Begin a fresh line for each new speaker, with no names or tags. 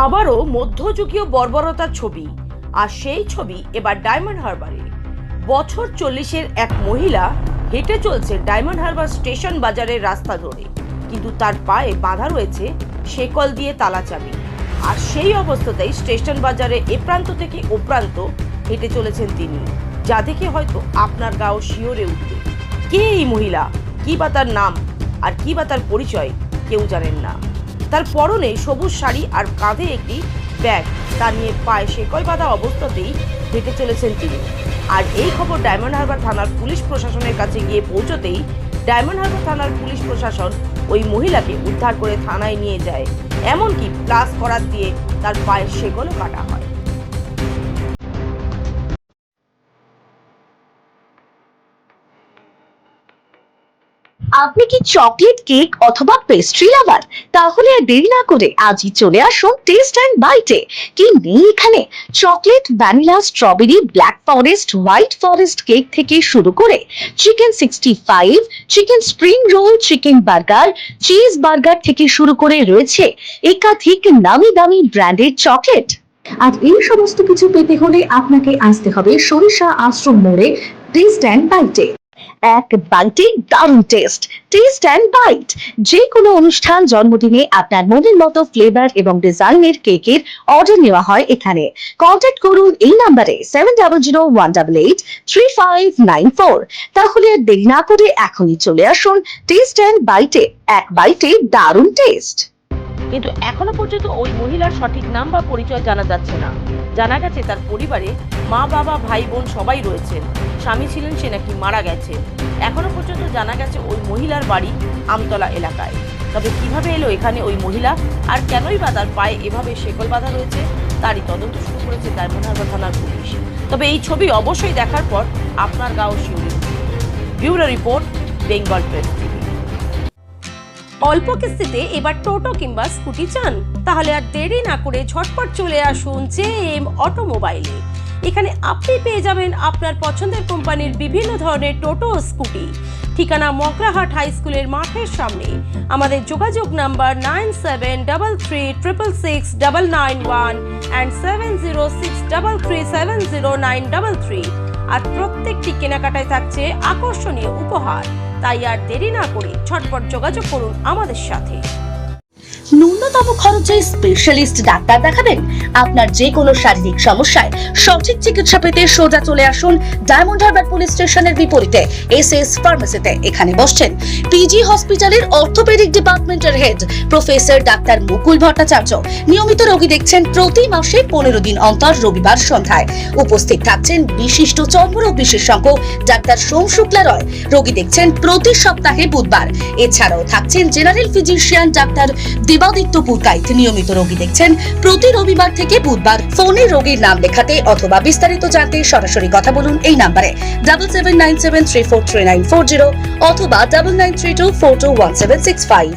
আবারও মধ্যযুগীয় বর্বরতার ছবি, আর সেই ছবি এবার ডায়মন্ড হারবারে। বছর 40-এর এক মহিলা হেঁটে চলছে ডায়মন্ড হারবার স্টেশন বাজারের রাস্তা ধরে, কিন্তু তার পায়ে বাঁধা রয়েছে শেকল দিয়ে তালা চাবি। আর সেই অবস্থাতেই স্টেশন বাজারে এ প্রান্ত থেকে ও প্রান্ত হেঁটে চলেছেন তিনি, যা দেখে হয়তো আপনার গাও শিওরে উঠবে। কে এই মহিলা, কি বা তার নাম, আর কি বা তার পরিচয় কেউ জানেন না। তার পরনে সবুজ শাড়ি আর কাঁধে একটি ব্যাগ, তা নিয়ে পায়ে শেকল বাঁধা অবস্থাতেই হেঁটে চলেছেন তিনি। আর এই খবর ডায়মন্ড হারবার থানার পুলিশ প্রশাসনের কাছে গিয়ে পৌঁছতেই ডায়মন্ড হারবার থানার পুলিশ প্রশাসন ওই মহিলাকে উদ্ধার করে থানায় নিয়ে যায়। এমনকি প্লাস করার দিয়ে তার পায়ের শেকলও কাটা হয়।
আপনি কি চকলেট কেক অথবা পেস্ট্রি লাভার? তাহলে আর দেরি না করে আজই চলে আসুন টেস্ট অ্যান্ড বাইটে। কি নেই এখানে! Chocolate, vanilla, strawberry, black forest, white forest cake থেকে শুরু করে chicken 65, chicken spring roll, chicken burger, cheese burger থেকে শুরু করে রয়েছে একাধিক নামি দামি ব্র্যান্ডের চকলেট। আর এই সমস্ত কিছু পেতে হলে আপনাকে আসতে হবে সরিষা আশ্রম মোড়ে টেস্ট অ্যান্ড বাইটে। এক বাইটে দারুণ টেস্ট। টেস্ট অ্যান্ড বাইট যে কোনো অনুষ্ঠান, জন্মদিনে আপনার মনের মতো ফ্লেভার এবং ডিজাইনের কেকের অর্ডার নেওয়া হয় এখানে। কন্ট্যাক্ট করুন এই নাম্বারে 7001883594। তাহলে আর দেরি না করে এখনই চলে আসুন টেস্ট অ্যান্ড বাইটে। এক বাইটে দারুণ টেস্ট।
কিন্তু এখনো পর্যন্ত ওই মহিলার সঠিক নাম বা পরিচয় জানা যাচ্ছে না। জানা গেছে তার পরিবারে মা, বাবা, ভাই, বোন সবাই রয়েছেন। স্বামী ছিলেন, সে নাকি মারা গেছে। এখনো পর্যন্ত জানা গেছে ওই মহিলার বাড়ি আমতলা এলাকায়। তবে কিভাবে এলো এখানে ওই মহিলা, আর কেনই বা তার পায়ে এভাবে শেকল বাঁধা রয়েছে, তারই তদন্ত শুরু করেছে ডায়মন্ড হারবার থানার পুলিশ। তবে এই ছবি অবশ্যই দেখার পর আপনার গাও শিউরে উঠবে। Bureau report, Bengal press TV.
অল্প কিস্তিতে এবার টোটো কিংবা স্কুটি চান? তাহলে আর দেরি না করে ঝটপট চলে আসুন জেএম অটোমোবাইলে। এখানে আপনি পেয়ে যাবেন আপনার পছন্দের কোম্পানির বিভিন্ন ধরনের টোটো ও স্কুটি। ঠিকানা মগরাহাট হাই স্কুলের মাঠের সামনে। আমাদের যোগাযোগ নাম্বার 9733666991 and 7063370933। আর প্রত্যেকটি কেনাকাটায় থাকছে আকর্ষণীয় উপহার। তাই আর দেরি না করে ঝটপট যোগাযোগ করুন আমাদের সাথে।
ন্যূনতম খরচে স্পেশালিস্ট ডাক্তার দেখাবেন? আপনার যে কোনো শারীরিক সমস্যায় সঠিক চিকিৎসা পেতে সোজা চলে আসুন ডায়মন্ড হারবার পুলিশ স্টেশনের বিপরীতে এসএস ফার্মেসিতে। এখানে বসছেন পিজি হসপিটালের অর্থোপেডিক ডিপার্টমেন্টের হেড প্রফেসর ডাক্তার মুকুল ভট্টাচার্য। নিয়মিত রোগী দেখছেন প্রতি মাসে 15 দিন অন্তর রবিবার সন্ধ্যায়। উপস্থিত থাকছেন বিশিষ্ট চর্মরোগ বিশেষজ্ঞ ডাক্তার সোম শুক্লা রয়। রোগী দেখছেন প্রতি সপ্তাহে বুধবার। এছাড়াও থাকছেন general physician doctor Debaditya Purkait. নিয়মিত রোগী দেখছেন প্রতি রবিবার থেকে বুধবার। ফোনে রোগীর নাম লেখাতে অথবা বিস্তারিত জানতে সরাসরি কথা বলুন এই নাম্বারে 7797343940 অথবা 9932421765।